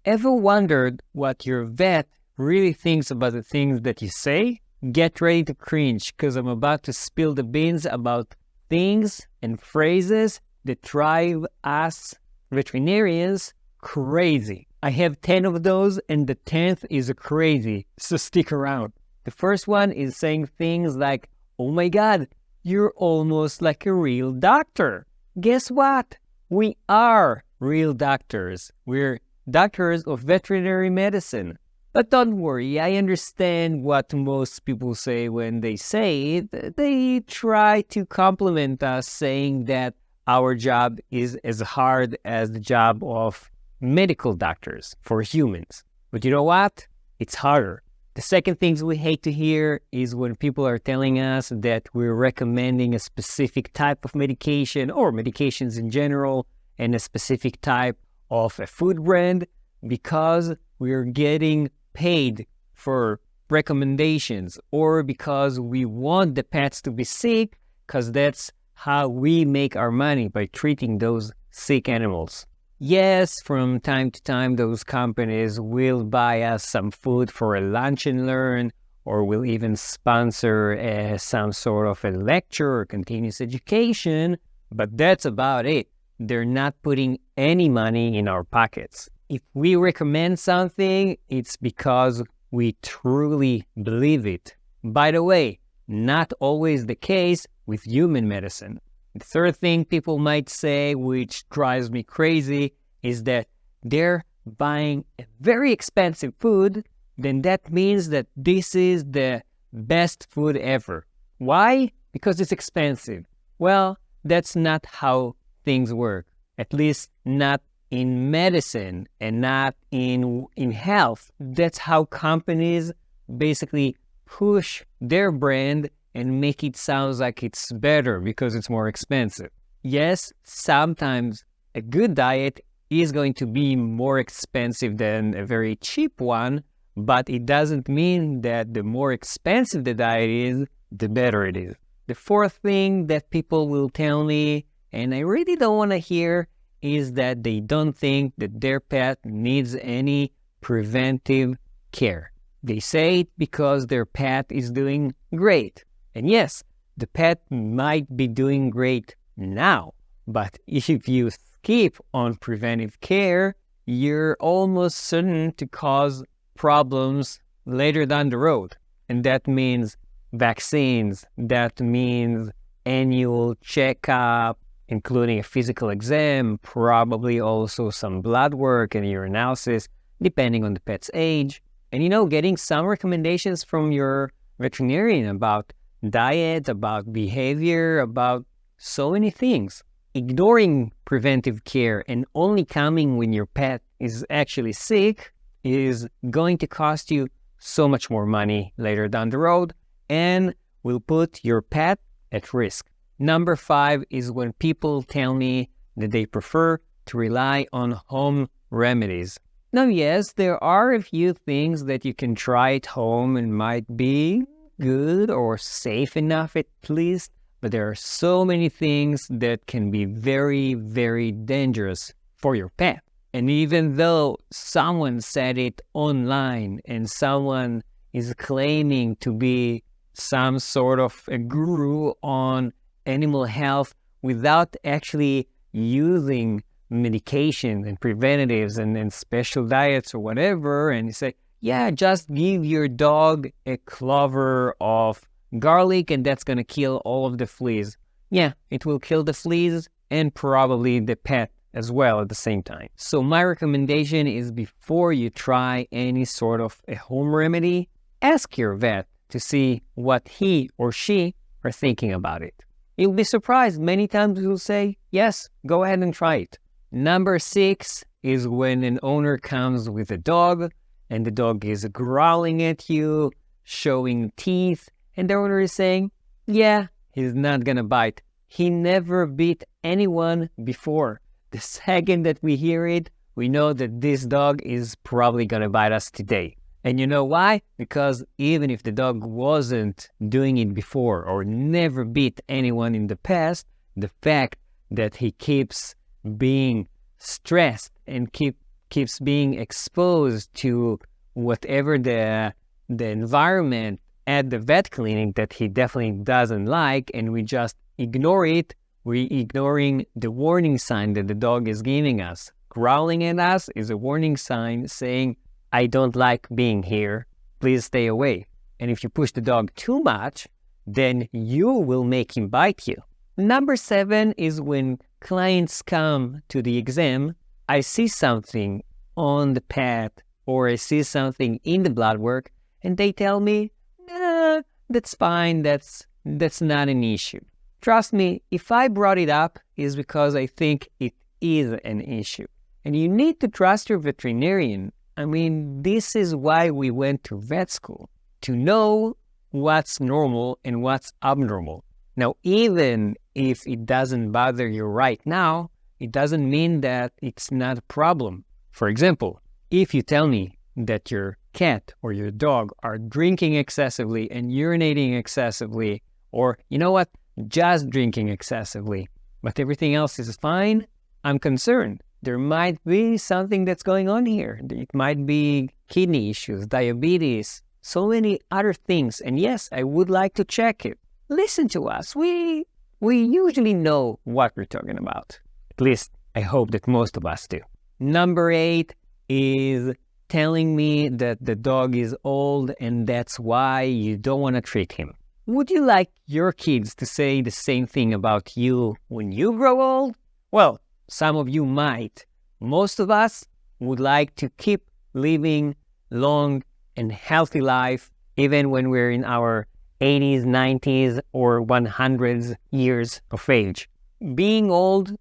Ever wondered what your vet really thinks about the things that you say? Get ready to cringe, because I'm about to spill the beans about things and phrases that drive us veterinarians crazy. I have 10 of those, and the 10th is crazy, so stick around. The first one is saying things like, "Oh my God, you're almost like a real doctor." Guess what? We are real doctors. We're doctors of veterinary medicine. But don't worry, I understand what most people say when they say it. They try to compliment us, saying that our job is as hard as the job of medical doctors for humans. But you know what? It's harder. The second thing we hate to hear is when people are telling us that we're recommending a specific type of medication or medications in general and a specific type of a food brand because we're getting paid for recommendations or because we want the pets to be sick, because that's how we make our money, by treating those sick animals. Yes, from time to time, those companies will buy us some food for a lunch and learn, or will even sponsor some sort of a lecture or continuous education, but that's about it. They're not putting any money in our pockets. If we recommend something, it's because we truly believe it. By the way, not always the case with human medicine. The third thing people might say, which drives me crazy, is that they're buying a very expensive food, then that means that this is the best food ever. Why? Because it's expensive. Well, that's not how things work, at least not in medicine and not in health. That's how companies basically push their brand and make it sound like it's better because it's more expensive. Yes, sometimes a good diet is going to be more expensive than a very cheap one, but it doesn't mean that the more expensive the diet is, the better it is. The fourth thing that people will tell me, and I really don't want to hear, is that they don't think that their pet needs any preventive care. They say it because their pet is doing great. And yes, the pet might be doing great now, but if you skip on preventive care, you're almost certain to cause problems later down the road. And that means vaccines, that means annual checkup, including a physical exam, probably also some blood work and urinalysis, depending on the pet's age. And getting some recommendations from your veterinarian about diet, about behavior, about so many things. Ignoring preventive care and only coming when your pet is actually sick is going to cost you so much more money later down the road and will put your pet at risk. Number 5 is when people tell me that they prefer to rely on home remedies. Now, yes, there are a few things that you can try at home and might be good or safe enough at least, but there are so many things that can be very, very dangerous for your pet. And even though someone said it online and someone is claiming to be some sort of a guru on animal health without actually using medication and preventatives and special diets or whatever, and you say, yeah, just give your dog a clover of garlic and that's going to kill all of the fleas. Yeah, it will kill the fleas and probably the pet as well at the same time. So my recommendation is, before you try any sort of a home remedy, ask your vet to see what he or she are thinking about it. You'll be surprised. Many times you'll say, yes, go ahead and try it. Number 6 is when an owner comes with a dog and the dog is growling at you, showing teeth, and the owner is saying, yeah, he's not gonna bite. He never bit anyone before. The second that we hear it, we know that this dog is probably gonna bite us today. And you know why? Because even if the dog wasn't doing it before or never bit anyone in the past, the fact that he keeps being stressed and keeps being exposed to whatever the environment at the vet clinic that he definitely doesn't like, and we just ignore it, we're ignoring the warning sign that the dog is giving us. Growling at us is a warning sign saying, I don't like being here, please stay away. And if you push the dog too much, then you will make him bite you. Number 7 is when clients come to the exam, I see something on the pet or I see something in the blood work, and they tell me, nah, that's fine, that's not an issue. Trust me, if I brought it up, it's because I think it is an issue. And you need to trust your veterinarian. I mean, this is why we went to vet school, to know what's normal and what's abnormal. Now, even if it doesn't bother you right now, it doesn't mean that it's not a problem. For example, if you tell me that your cat or your dog are drinking excessively and urinating excessively, or you know what, just drinking excessively, but everything else is fine, I'm concerned. There might be something that's going on here. It might be kidney issues, diabetes, so many other things. And yes, I would like to check it. Listen to us. We usually know what we're talking about. At least I hope that most of us do. Number 8 is telling me that the dog is old and that's why you don't want to treat him. Would you like your kids to say the same thing about you when you grow old? Well, some of you might. Most of us would like to keep living long and healthy life even when we're in our 80s, 90s, or 100 years of age. Being old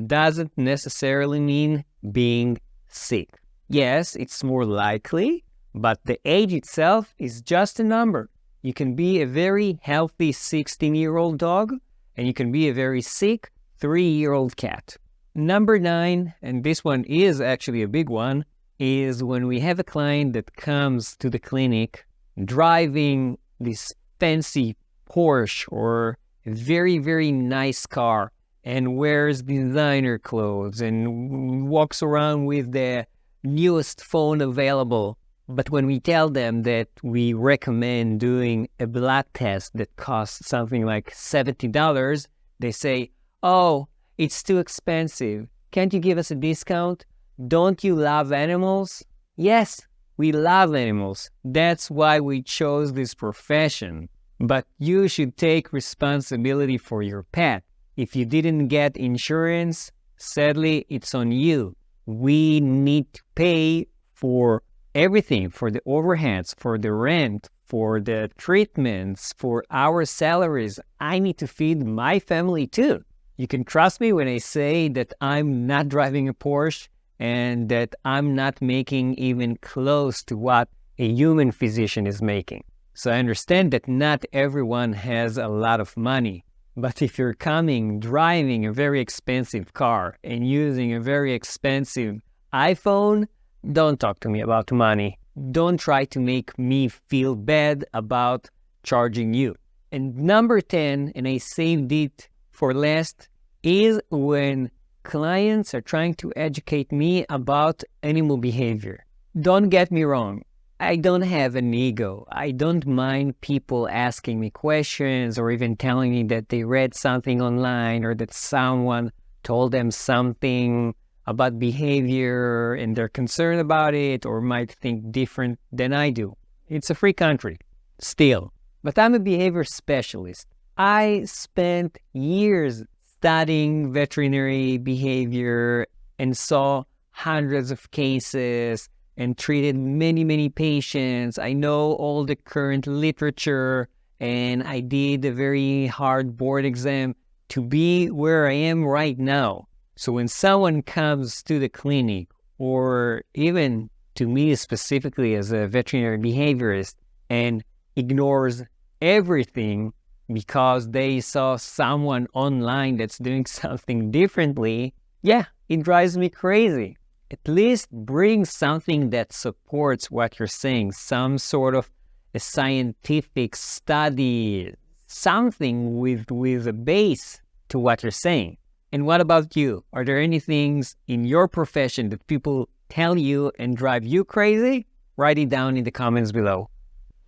doesn't necessarily mean being sick. Yes, it's more likely, but the age itself is just a number. You can be a very healthy 16-year-old dog, and you can be a very sick 3-year-old cat. Number 9, and this one is actually a big one, is when we have a client that comes to the clinic driving this fancy Porsche or a very, very nice car and wears designer clothes and walks around with the newest phone available. But when we tell them that we recommend doing a blood test that costs something like $70, they say, oh, it's too expensive. Can't you give us a discount? Don't you love animals? Yes, we love animals. That's why we chose this profession. But you should take responsibility for your pet. If you didn't get insurance, sadly, it's on you. We need to pay for everything, for the overheads, for the rent, for the treatments, for our salaries. I need to feed my family too. You can trust me when I say that I'm not driving a Porsche and that I'm not making even close to what a human physician is making. So I understand that not everyone has a lot of money. But if you're driving a very expensive car and using a very expensive iPhone, don't talk to me about money. Don't try to make me feel bad about charging you. And number 10, and I saved it for last, is when clients are trying to educate me about animal behavior. Don't get me wrong. I don't have an ego. I don't mind people asking me questions or even telling me that they read something online or that someone told them something about behavior and they're concerned about it or might think different than I do. It's a free country, still. But I'm a behavior specialist. I spent years studying veterinary behavior and saw hundreds of cases and treated many, many patients. I know all the current literature, and I did a very hard board exam to be where I am right now. So when someone comes to the clinic, or even to me specifically as a veterinary behaviorist, and ignores everything because they saw someone online that's doing something differently, yeah, it drives me crazy. At least bring something that supports what you're saying, some sort of a scientific study, something with a base to what you're saying. And what about you? Are there any things in your profession that people tell you and drive you crazy? Write it down in the comments below.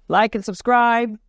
Like and subscribe.